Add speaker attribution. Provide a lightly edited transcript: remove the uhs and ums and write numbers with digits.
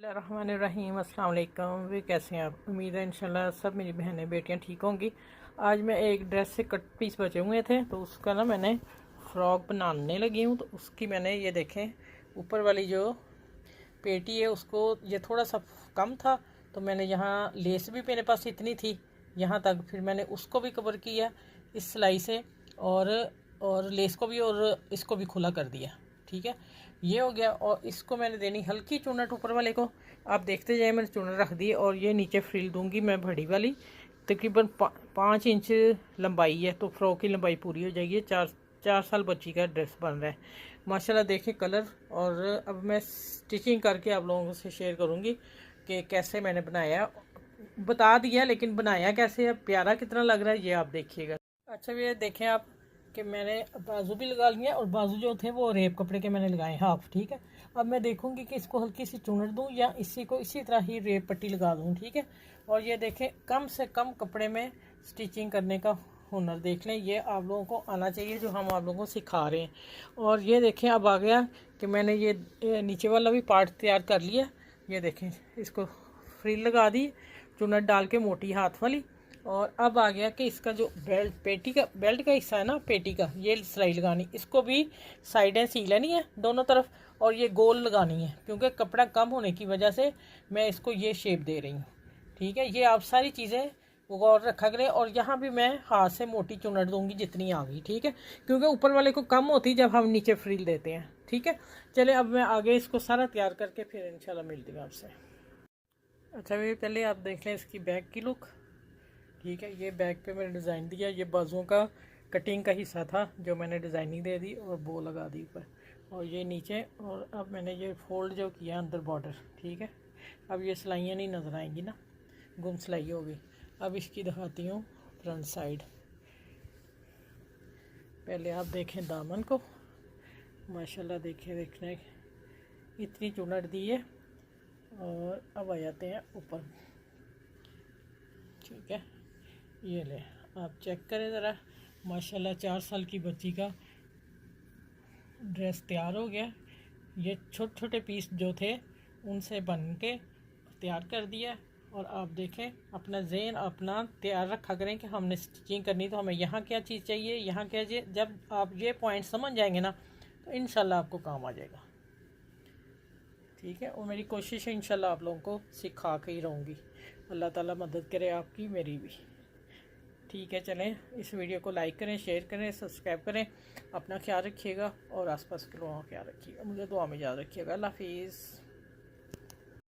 Speaker 1: रहीम अस्सलाम वालेकुम। वे कैसे हैं आप? उम्मीद है इंशाल्लाह सब मेरी बहनें बेटियां ठीक होंगी। आज मैं एक ड्रेस से कट पीस बचे हुए थे तो उसका ना मैंने फ़्रॉक बनाने लगी हूँ। तो उसकी मैंने ये देखें ऊपर वाली जो पेटी है उसको ये थोड़ा सा कम था तो मैंने यहाँ लेस भी मेरे पास इतनी थी यहाँ तक, फिर मैंने उसको भी कवर किया इस सिलाई से और लेस को भी और इसको भी खुला कर दिया। ठीक है, ये हो गया। और इसको मैंने देनी हल्की चुनट ऊपर वाले को, आप देखते जाए मैंने चुनट रख दी। और ये नीचे फ्रिल दूंगी मैं बड़ी वाली, तकरीबन 5 इंच लंबाई है तो फ्रॉक की लंबाई पूरी हो जाएगी। 4 साल बच्ची का ड्रेस बन रहा है माशाल्लाह। देखें कलर। और अब मैं स्टिचिंग करके आप लोगों से शेयर करूँगी कि कैसे मैंने बनाया। बता दिया लेकिन बनाया कैसे है, प्यारा कितना लग रहा है ये आप देखिएगा। अच्छा भैया देखें आप कि मैंने बाजू भी लगा लिया और बाजू जो थे वो रेप कपड़े के मैंने लगाए हाफ। ठीक है, अब मैं देखूंगी कि इसको हल्की सी चुनट दूं या इसी को इसी तरह ही रेप पट्टी लगा दूं। ठीक है, और ये देखें कम से कम कपड़े में स्टिचिंग करने का हुनर देख लें, ये आप लोगों को आना चाहिए जो हम आप लोगों को सिखा रहे हैं। और ये देखें अब आ गया कि मैंने ये नीचे वाला भी पार्ट तैयार कर लिया। ये देखें इसको फ्रिल लगा दी चुनट डाल के मोटी हाथ वाली। और अब आ गया कि इसका जो बेल्ट का हिस्सा है ना पेटी का, ये सिलाई लगानी, इसको भी साइडें सी लेनी है दोनों तरफ और ये गोल लगानी है क्योंकि कपड़ा कम होने की वजह से मैं इसको ये शेप दे रही हूँ। ठीक है, ये आप सारी चीज़ें गौर रखा करें। और यहाँ भी मैं हाथ से मोटी चुनट दूंगी जितनी आ गई। ठीक है, क्योंकि ऊपर वाले को कम होती जब हम नीचे फ्रिल देते हैं। ठीक है, चले अब मैं आगे इसको सारा तैयार करके फिर इंशाल्लाह मिलती हूँ आपसे। अच्छा भैया पहले आप देख लें इसकी बैक की लुक। ठीक है, ये बैक पे मैंने डिज़ाइन दिया, ये बाजुओं का कटिंग का हिस्सा था जो मैंने डिज़ाइनिंग दे दी और बो लगा दी ऊपर और ये नीचे। और अब मैंने ये फोल्ड जो किया अंदर बॉर्डर। ठीक है, अब ये सिलाइयाँ नहीं नज़र आएंगी ना, गुम सिलाई होगी। अब इसकी दिखाती हूँ फ्रंट साइड। पहले आप देखें दामन को, माशाल्लाह देखने इतनी चुनट दी है। और अब आ जाते हैं ऊपर। ठीक है, ये ले आप चेक करें ज़रा, माशाल्लाह 4 साल की बच्ची का ड्रेस तैयार हो गया। ये छोटे छोटे पीस जो थे उनसे बन के तैयार कर दिया। और आप देखें अपना ज़हन अपना तैयार रखा करें कि हमने स्टिचिंग करनी तो हमें यहाँ क्या चीज़ चाहिए, यहाँ क्या चाहिए। जब आप ये पॉइंट समझ जाएंगे ना तो इंशाल्लाह आपको काम आ जाएगा। ठीक है, और मेरी कोशिश है इंशाल्लाह आप लोगों को सिखा के ही रहूँगी। अल्लाह ताला मदद करे आपकी मेरी भी। ठीक है, चलें इस वीडियो को लाइक करें, शेयर करें, सब्सक्राइब करें। अपना ख्याल रखिएगा और आसपास के लोगों का ख्याल रखिएगा। मुझे दुआ में याद रखिएगा। अल्लाह हाफिज़।